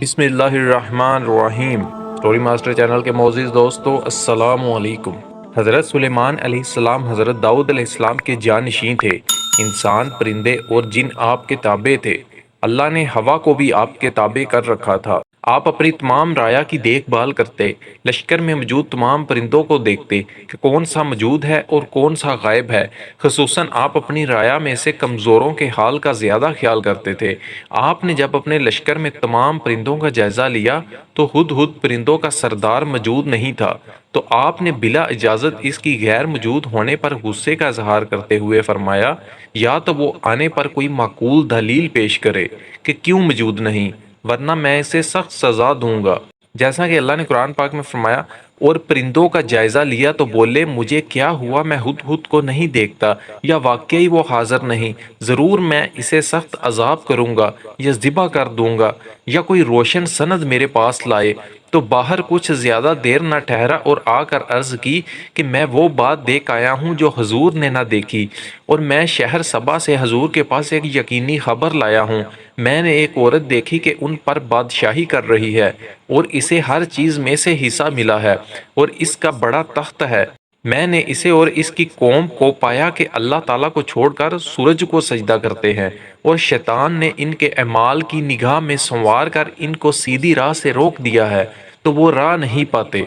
بسم اللہ الرحمن الرحیم۔ اسٹوری ماسٹر چینل کے معزز دوستو، السلام علیکم۔ حضرت سلیمان علیہ السلام حضرت داؤد علیہ السلام کے جانشین تھے۔ انسان، پرندے اور جن آپ کے تابع تھے۔ اللہ نے ہوا کو بھی آپ کے تابع کر رکھا تھا۔ آپ اپنی تمام رعایا کی دیکھ بھال کرتے، لشکر میں موجود تمام پرندوں کو دیکھتے کہ کون سا موجود ہے اور کون سا غائب ہے۔ خصوصاً آپ اپنی رعایا میں سے کمزوروں کے حال کا زیادہ خیال کرتے تھے۔ آپ نے جب اپنے لشکر میں تمام پرندوں کا جائزہ لیا تو ہدہد پرندوں کا سردار موجود نہیں تھا، تو آپ نے بلا اجازت اس کی غیر موجود ہونے پر غصے کا اظہار کرتے ہوئے فرمایا، یا تو وہ آنے پر کوئی معقول دلیل پیش کرے کہ کیوں موجود نہیں، ورنہ میں اسے سخت سزا دوں گا۔ جیسا کہ اللہ نے قرآن پاک میں فرمایا، اور پرندوں کا جائزہ لیا تو بولے، مجھے کیا ہوا، میں ہدہد کو نہیں دیکھتا، یا واقعی وہ حاضر نہیں، ضرور میں اسے سخت عذاب کروں گا یا ذبح کر دوں گا، یا کوئی روشن سند میرے پاس لائے۔ تو باہر کچھ زیادہ دیر نہ ٹھہرا اور آ کر عرض کی کہ میں وہ بات دیکھ آیا ہوں جو حضور نے نہ دیکھی، اور میں شہر سبا سے حضور کے پاس ایک یقینی خبر لایا ہوں۔ میں نے ایک عورت دیکھی کہ ان پر بادشاہی کر رہی ہے، اور اسے ہر چیز میں سے حصہ ملا ہے، اور اس کا بڑا تخت ہے۔ میں نے اسے اور اس کی قوم کو پایا کہ اللہ تعالیٰ کو چھوڑ کر سورج کو سجدہ کرتے ہیں، اور شیطان نے ان کے اعمال کی نگاہ میں سنوار کر ان کو سیدھی راہ سے روک دیا ہے، تو وہ راہ نہیں پاتے۔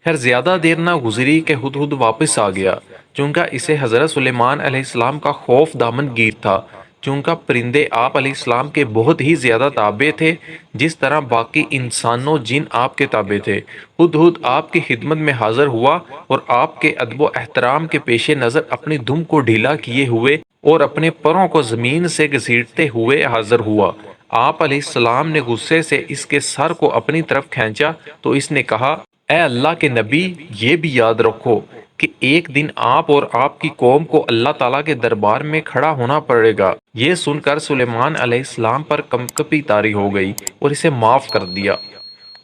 خیر زیادہ دیر نہ گزری کہ ہدہد واپس آ گیا، چونکہ اسے حضرت سلیمان علیہ السلام کا خوف دامن گیر تھا، چونکہ پرندے آپ علیہ السلام کے بہت ہی زیادہ تابع تھے، جس طرح باقی انسانوں جن آپ کے تابع تھے۔ ہدہد آپ کی خدمت میں حاضر ہوا اور آپ کے ادب و احترام کے پیش نظر اپنی دم کو ڈھیلا کیے ہوئے اور اپنے پروں کو زمین سے گھسیٹتے ہوئے حاضر ہوا۔ آپ علیہ السلام نے غصے سے اس کے سر کو اپنی طرف کھینچا تو اس نے کہا، اے اللہ کے نبی، یہ بھی یاد رکھو کہ ایک دن آپ اور آپ کی قوم کو اللہ تعالیٰ کے دربار میں کھڑا ہونا پڑے گا۔ یہ سن کر سلیمان علیہ السلام پر کمکپی طاری ہو گئی اور اسے معاف کر دیا۔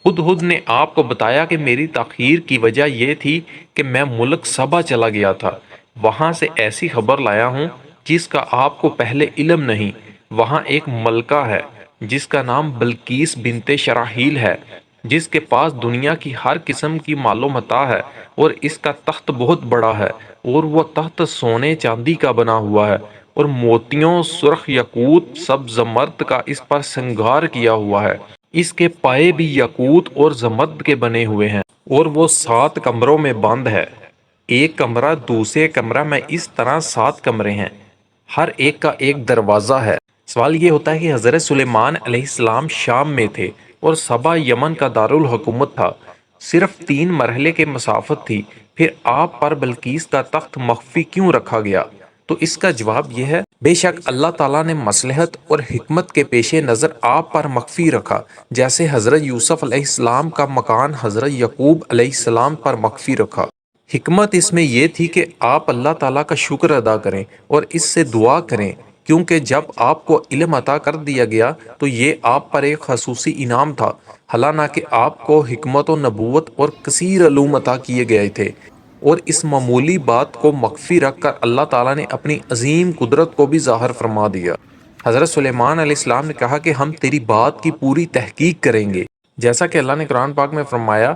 ہدہد نے آپ کو بتایا کہ میری تاخیر کی وجہ یہ تھی کہ میں ملک سبا چلا گیا تھا، وہاں سے ایسی خبر لایا ہوں جس کا آپ کو پہلے علم نہیں۔ وہاں ایک ملکہ ہے جس کا نام بلقیس بنت شراحیل ہے، جس کے پاس دنیا کی ہر قسم کی مال و متاع ہے، اور اس کا تخت بہت بڑا ہے، اور وہ تخت سونے چاندی کا بنا ہوا ہے، اور موتیوں، سرخ یاقوت، سبز زمرد کا اس پر سنگار کیا ہوا ہے۔ اس کے پائے بھی یاقوت اور زمرد کے بنے ہوئے ہیں، اور وہ 7 کمروں میں بند ہے، ایک کمرہ دوسرے کمرہ میں، اس طرح 7 کمرے ہیں، ہر ایک کا ایک دروازہ ہے۔ سوال یہ ہوتا ہے کہ حضرت سلیمان علیہ السلام شام میں تھے اور سبا یمن کا دارالحکومت تھا، صرف 3 مرحلے کے مسافت تھی، پھر آپ پر بلقیس کا تخت مخفی کیوں رکھا گیا؟ تو اس کا جواب یہ ہے، بے شک اللہ تعالیٰ نے مصلحت اور حکمت کے پیش نظر آپ پر مخفی رکھا، جیسے حضرت یوسف علیہ السلام کا مکان حضرت یعقوب علیہ السلام پر مخفی رکھا۔ حکمت اس میں یہ تھی کہ آپ اللہ تعالیٰ کا شکر ادا کریں اور اس سے دعا کریں، کیونکہ جب آپ کو علم عطا کر دیا گیا تو یہ آپ پر ایک خصوصی انعام تھا، حالانکہ آپ کو حکمت و نبوت اور کثیر علوم عطا کیے گئے تھے، اور اس معمولی بات کو مخفی رکھ کر اللہ تعالیٰ نے اپنی عظیم قدرت کو بھی ظاہر فرما دیا۔ حضرت سلیمان علیہ السلام نے کہا کہ ہم تیری بات کی پوری تحقیق کریں گے، جیسا کہ اللہ نے قرآن پاک میں فرمایا،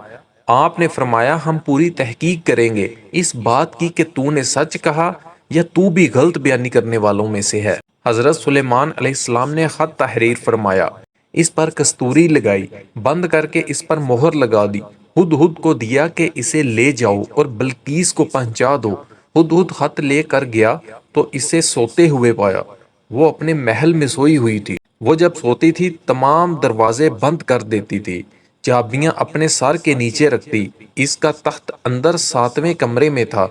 آپ نے فرمایا ہم پوری تحقیق کریں گے اس بات کی کہ تو نے سچ کہا یا تو بھی غلط بیانی کرنے والوں میں سے ہے۔ حضرت سلیمان علیہ السلام نے خط تحریر فرمایا، اس پر کستوری لگائی، بند کر کے اس پر مہر لگا دی، ہدہد کو دیا کہ اسے لے جاؤ اور بلقیس کو پہنچا دو۔ ہدہد خط لے کر گیا تو اسے سوتے ہوئے پایا، وہ اپنے محل میں سوئی ہوئی تھی۔ وہ جب سوتی تھی تمام دروازے بند کر دیتی تھی، چابیاں اپنے سر کے نیچے رکھتی۔ اس کا تخت اندر 7ویں کمرے میں تھا۔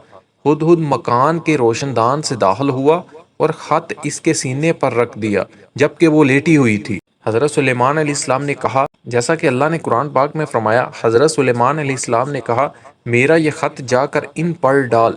ہدہد مکان کے روشن دان سے داخل ہوا اور خط اس کے سینے پر رکھ دیا جبکہ وہ لیٹی ہوئی تھی۔ حضرت سلیمان علیہ السلام نے کہا، جیسا کہ اللہ نے قرآن پاک میں فرمایا، حضرت سلیمان علیہ السلام نے کہا، میرا یہ خط جا کر ان پر ڈال،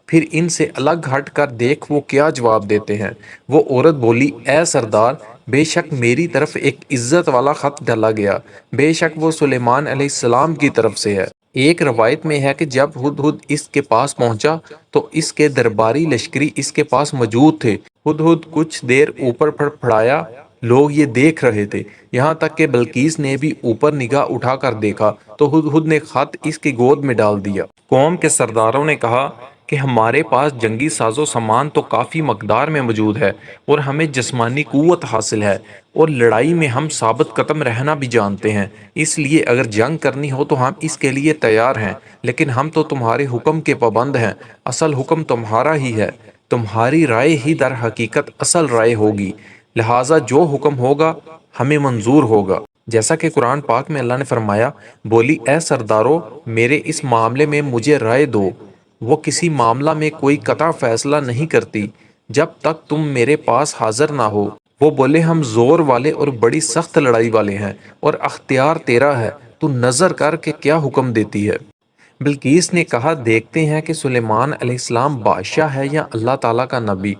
پھر ان سے الگ ہٹ کر دیکھ وہ کیا جواب دیتے ہیں۔ وہ عورت بولی، اے سردار، بے شک میری طرف ایک عزت والا خط ڈالا گیا، بے شک وہ سلیمان علیہ السلام کی طرف سے ہے۔ ایک روایت میں ہے کہ جب ہدہد اس کے پاس پہنچا تو اس کے درباری لشکری اس کے پاس موجود تھے۔ ہدہد کچھ دیر اوپر پھڑپھڑایا، لوگ یہ دیکھ رہے تھے، یہاں تک کہ بلقیس نے بھی اوپر نگاہ اٹھا کر دیکھا تو ہدہد نے خط اس کی گود میں ڈال دیا۔ قوم کے سرداروں نے کہا کہ ہمارے پاس جنگی ساز و سامان تو کافی مقدار میں موجود ہے اور ہمیں جسمانی قوت حاصل ہے اور لڑائی میں ہم ثابت قدم رہنا بھی جانتے ہیں، اس لیے اگر جنگ کرنی ہو تو ہم اس کے لیے تیار ہیں، لیکن ہم تو تمہارے حکم کے پابند ہیں، اصل حکم تمہارا ہی ہے، تمہاری رائے ہی در حقیقت اصل رائے ہوگی، لہٰذا جو حکم ہوگا ہمیں منظور ہوگا۔ جیسا کہ قرآن پاک میں اللہ نے فرمایا، بولی اے سردارو میرے اس معاملے میں مجھے رائے دو، وہ کسی معاملہ میں کوئی قطع فیصلہ نہیں کرتی جب تک تم میرے پاس حاضر نہ ہو۔ وہ بولے ہم زور والے اور بڑی سخت لڑائی والے ہیں اور اختیار تیرا ہے، تو نظر کر کے کیا حکم دیتی ہے۔ بلقیس نے کہا دیکھتے ہیں کہ سلیمان علیہ السلام بادشاہ ہے یا اللہ تعالیٰ کا نبی،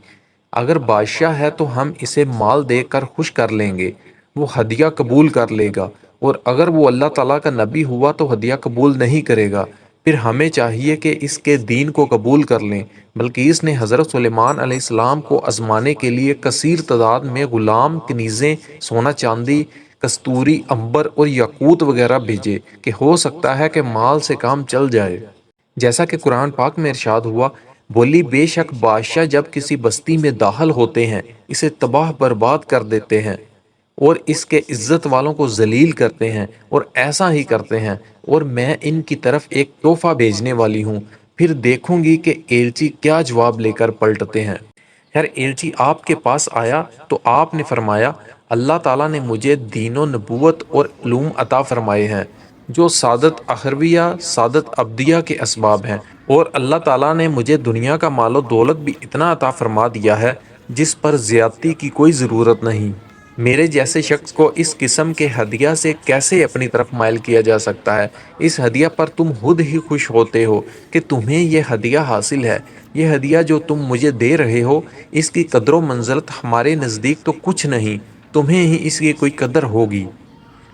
اگر بادشاہ ہے تو ہم اسے مال دے کر خوش کر لیں گے، وہ ہدیہ قبول کر لے گا، اور اگر وہ اللہ تعالیٰ کا نبی ہوا تو ہدیہ قبول نہیں کرے گا، پھر ہمیں چاہیے کہ اس کے دین کو قبول کر لیں۔ بلقیس نے حضرت سلیمان علیہ السلام کو آزمانے کے لیے کثیر تعداد میں غلام، کنیزیں، سونا چاندی، کستوری، عنبر اور یاقوت وغیرہ بھیجے کہ ہو سکتا ہے کہ مال سے کام چل جائے۔ جیسا کہ قرآن پاک میں ارشاد ہوا، بولی بے شک بادشاہ جب کسی بستی میں داخل ہوتے ہیں اسے تباہ برباد کر دیتے ہیں اور اس کے عزت والوں کو ذلیل کرتے ہیں، اور ایسا ہی کرتے ہیں، اور میں ان کی طرف ایک تحفہ بھیجنے والی ہوں، پھر دیکھوں گی کہ ایلچی کیا جواب لے کر پلٹتے ہیں۔ خیر ایلچی آپ کے پاس آیا تو آپ نے فرمایا اللہ تعالیٰ نے مجھے دین و نبوت اور علوم عطا فرمائے ہیں جو سعادت اخرویہ سعادت ابدیہ کے اسباب ہیں، اور اللہ تعالیٰ نے مجھے دنیا کا مال و دولت بھی اتنا عطا فرما دیا ہے جس پر زیادتی کی کوئی ضرورت نہیں۔ میرے جیسے شخص کو اس قسم کے ہدیہ سے کیسے اپنی طرف مائل کیا جا سکتا ہے؟ اس ہدیہ پر تم خود ہی خوش ہوتے ہو کہ تمہیں یہ ہدیہ حاصل ہے۔ یہ ہدیہ جو تم مجھے دے رہے ہو اس کی قدر و منزلت ہمارے نزدیک تو کچھ نہیں، تمہیں ہی اس کی کوئی قدر ہوگی۔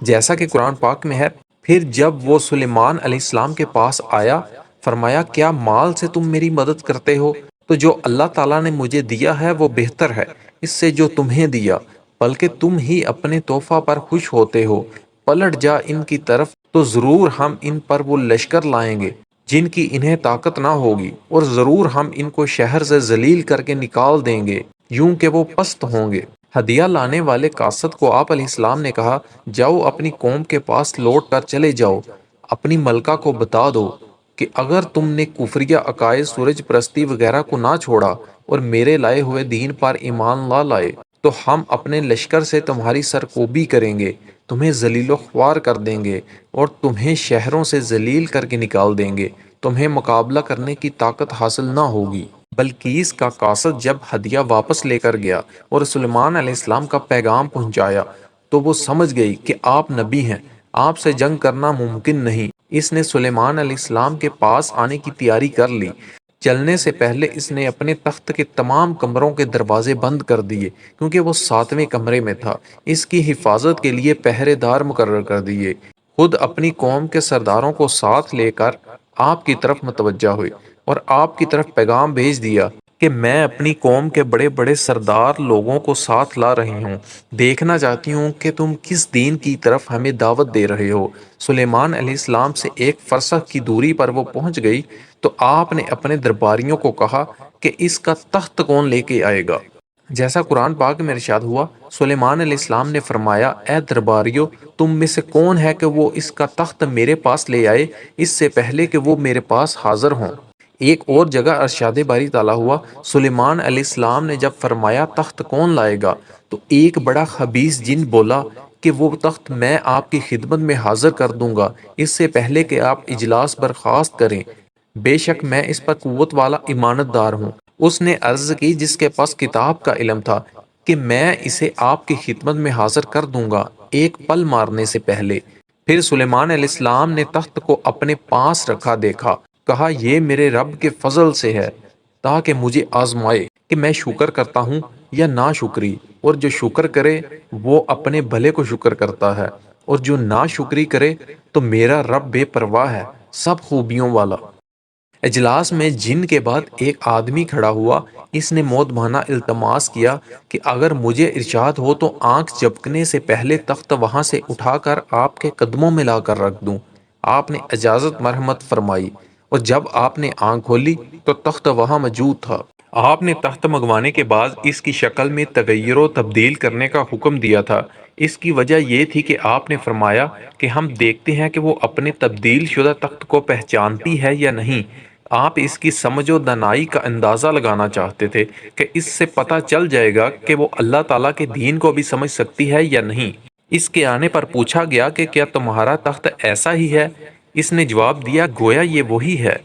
جیسا کہ قرآن پاک میں ہے، پھر جب وہ سلیمان علیہ السلام کے پاس آیا فرمایا کیا مال سے تم میری مدد کرتے ہو؟ تو جو اللہ تعالیٰ نے مجھے دیا ہے وہ بہتر ہے اس سے جو تمہیں دیا، بلکہ تم ہی اپنے تحفہ پر خوش ہوتے ہو، پلٹ جا ان کی طرف تو ضرور ہم ان پر وہ لشکر لائیں گے جن کی انہیں طاقت نہ ہوگی، اور ضرور ہم ان کو شہر سے ذلیل کر کے نکال دیں گے یوں کہ وہ پست ہوں گے۔ ہدیہ لانے والے قاصد کو آپ علیہ السلام نے کہا جاؤ اپنی قوم کے پاس لوٹ کر چلے جاؤ، اپنی ملکہ کو بتا دو کہ اگر تم نے کفریہ عقائد سورج پرستی وغیرہ کو نہ چھوڑا اور میرے لائے ہوئے دین پر ایمان نہ لائے تو ہم اپنے لشکر سے تمہاری سرکوبی کریں گے، تمہیں ذلیل و خوار کر دیں گے اور تمہیں شہروں سے ذلیل کر کے نکال دیں گے، تمہیں مقابلہ کرنے کی طاقت حاصل نہ ہوگی۔ بلقیس کا قاصد جب ہدیہ واپس لے کر گیا اور سلیمان علیہ السلام کا پیغام پہنچایا تو وہ سمجھ گئی کہ آپ نبی ہیں، آپ سے جنگ کرنا ممکن نہیں۔ اس نے سلیمان علیہ السلام کے پاس آنے کی تیاری کر لی۔ چلنے سے پہلے اس نے اپنے تخت کے تمام کمروں کے دروازے بند کر دیے کیونکہ وہ 7ویں کمرے میں تھا، اس کی حفاظت کے لیے پہرے دار مقرر کر دیے، خود اپنی قوم کے سرداروں کو ساتھ لے کر آپ کی طرف متوجہ ہوئی اور آپ کی طرف پیغام بھیج دیا کہ میں اپنی قوم کے بڑے بڑے سردار لوگوں کو ساتھ لا رہی ہوں، دیکھنا چاہتی ہوں کہ تم کس دین کی طرف ہمیں دعوت دے رہے ہو۔ سلیمان علیہ السلام سے ایک فرسخ کی دوری پر وہ پہنچ گئی تو آپ نے اپنے درباریوں کو کہا کہ اس کا تخت کون لے کے آئے گا؟ جیسا قرآن پاک میں ارشاد ہوا، سلیمان علیہ السلام نے فرمایا اے درباریوں تم میں سے کون ہے کہ وہ اس کا تخت میرے پاس لے آئے اس سے پہلے کہ وہ میرے پاس حاضر ہوں۔ ایک اور جگہ ارشاد باری تعالیٰ ہوا، سلیمان علیہ السلام نے جب فرمایا تخت کون لائے گا تو ایک بڑا خبیث جن بولا کہ وہ تخت میں آپ کی خدمت میں حاضر کر دوں گا اس سے پہلے کہ آپ اجلاس برخاست کریں، بے شک میں اس پر قوت والا امانت دار ہوں۔ اس نے عرض کی جس کے پاس کتاب کا علم تھا کہ میں اسے آپ کی خدمت میں حاضر کر دوں گا ایک پل مارنے سے پہلے۔ پھر سلیمان علیہ السلام نے تخت کو اپنے پاس رکھا دیکھا، کہا یہ میرے رب کے فضل سے ہے تاکہ مجھے آزمائے کہ میں شکر کرتا ہوں یا ناشکری، اور جو شکر کرے وہ اپنے بھلے کو شکر کرتا ہے، اور جو ناشکری کرے تو میرا رب بے پرواہ ہے، سب خوبیوں والا۔ اجلاس میں جن کے بعد ایک آدمی کھڑا ہوا، اس نے موت بھانا التماس کیا کہ اگر مجھے ارشاد ہو تو آنکھ جھپکنے سے پہلے تخت وہاں سے اٹھا کر آپ کے قدموں میں لا کر رکھ دوں۔ آپ نے اجازت مرحمت فرمائی، اور جب آپ نے آنکھ کھولی تو تخت وہاں موجود تھا۔ آپ نے تخت منگوانے کے بعد اس کی شکل میں تغیر و تبدیل کرنے کا حکم دیا تھا۔ اس کی وجہ یہ تھی کہ آپ نے فرمایا کہ ہم دیکھتے ہیں کہ وہ اپنے تبدیل شدہ تخت کو پہچانتی ہے یا نہیں۔ آپ اس کی سمجھ و دانائی کا اندازہ لگانا چاہتے تھے کہ اس سے پتہ چل جائے گا کہ وہ اللہ تعالیٰ کے دین کو بھی سمجھ سکتی ہے یا نہیں۔ اس کے آنے پر پوچھا گیا کہ کیا تمہارا تخت ایسا ہی ہے؟ اس نے جواب دیا، گویا یہ وہی ہے۔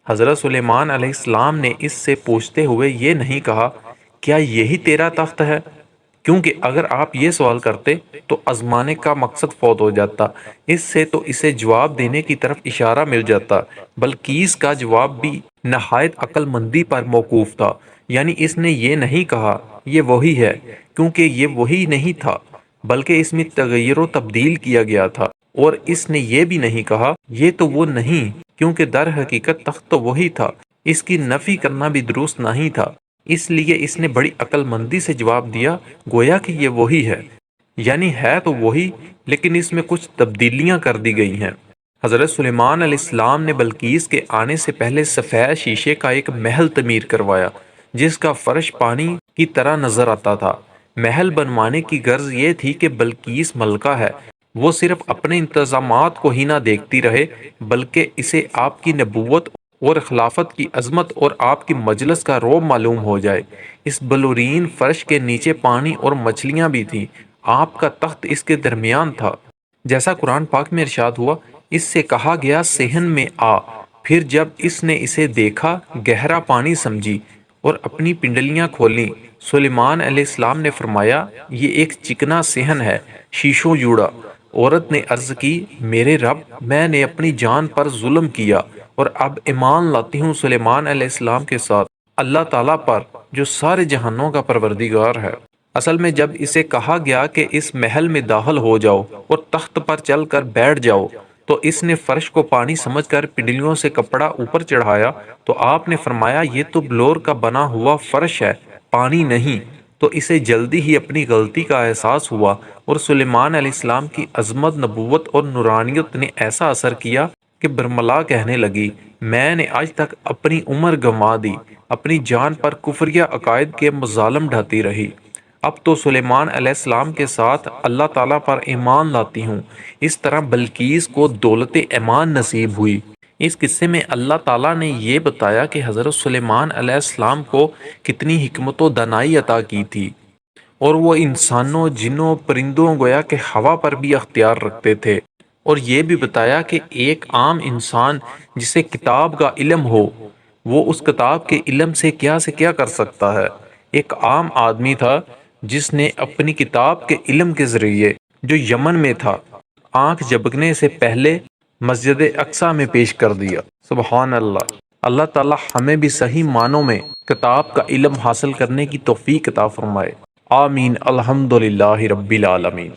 حضرت سلیمان علیہ السلام نے اس سے پوچھتے ہوئے یہ نہیں کہا، کیا یہی تیرا تخت ہے؟ کیونکہ اگر آپ یہ سوال کرتے تو آزمانے کا مقصد فوت ہو جاتا۔ اس سے تو اسے جواب دینے کی طرف اشارہ مل جاتا، بلکہ اس کا جواب بھی نہایت عقل مندی پر موقوف تھا۔ یعنی اس نے یہ نہیں کہا یہ وہی ہے، کیونکہ یہ وہی نہیں تھا، بلکہ اس میں تغیر و تبدیل کیا گیا تھا۔ اور اس نے یہ بھی نہیں کہا یہ تو وہ نہیں، کیونکہ در حقیقت تخت تو وہی تھا۔ اس کی نفی کرنا بھی درست نہیں تھا، اس لیے اس نے بڑی عقل مندی سے جواب دیا، گویا کہ یہ وہی ہے۔ یعنی ہے تو وہی، لیکن اس میں کچھ تبدیلیاں کر دی گئی ہیں۔ حضرت سلیمان علیہ السلام نے بلقیس کے آنے سے پہلے سفید شیشے کا ایک محل تعمیر کروایا، جس کا فرش پانی کی طرح نظر آتا تھا۔ محل بنوانے کی غرض یہ تھی کہ بلقیس ملکہ ہے، وہ صرف اپنے انتظامات کو ہی نہ دیکھتی رہے، بلکہ اسے آپ کی نبوت اور خلافت کی عظمت اور آپ کی مجلس کا رعب معلوم ہو جائے۔ اس بلورین فرش کے نیچے پانی اور مچھلیاں بھی تھیں۔ آپ کا تخت اس کے درمیان تھا۔ جیسا قرآن پاک میں ارشاد ہوا، اس سے کہا گیا صحن میں آ۔ پھر جب اس نے اسے دیکھا، گہرا پانی سمجھی اور اپنی پنڈلیاں کھولیں۔ سلیمان علیہ السلام نے فرمایا، یہ ایک چکنا صحن ہے، شیشوں جوڑا۔ عورت نے عرض کی، میرے رب، میں نے اپنی جان پر ظلم کیا اور اب ایمان لاتی ہوں سلیمان علیہ السلام کے ساتھ اللہ تعالیٰ پر جو سارے جہانوں کا پروردگار ہے۔ اصل میں جب اسے کہا گیا کہ اس محل میں داخل ہو جاؤ اور تخت پر چل کر بیٹھ جاؤ، تو اس نے فرش کو پانی سمجھ کر پنڈلیوں سے کپڑا اوپر چڑھایا، تو آپ نے فرمایا یہ تو بلور کا بنا ہوا فرش ہے، پانی نہیں۔ تو اسے جلدی ہی اپنی غلطی کا احساس ہوا، اور سلیمان علیہ السلام کی عظمت، نبوت اور نورانیت نے ایسا اثر کیا کہ برملا کہنے لگی، میں نے آج تک اپنی عمر گنوا دی، اپنی جان پر کفریہ عقائد کے مظالم ڈھاتی رہی، اب تو سلیمان علیہ السلام کے ساتھ اللہ تعالیٰ پر ایمان لاتی ہوں۔ اس طرح بلقیس کو دولت ایمان نصیب ہوئی۔ اس قصے میں اللہ تعالیٰ نے یہ بتایا کہ حضرت سلیمان علیہ السلام کو کتنی حکمت و دانائی عطا کی تھی، اور وہ انسانوں، جنوں، پرندوں گویا کہ ہوا پر بھی اختیار رکھتے تھے۔ اور یہ بھی بتایا کہ ایک عام انسان جسے کتاب کا علم ہو، وہ اس کتاب کے علم سے کیا کر سکتا ہے۔ ایک عام آدمی تھا جس نے اپنی کتاب کے علم کے ذریعے، جو یمن میں تھا، آنکھ جھپکنے سے پہلے مسجد اقصی میں پیش کر دیا۔ سبحان اللہ۔ اللہ تعالی ہمیں بھی صحیح معنوں میں کتاب کا علم حاصل کرنے کی توفیق عطا فرمائے۔ آمین۔ الحمدللہ رب العالمین۔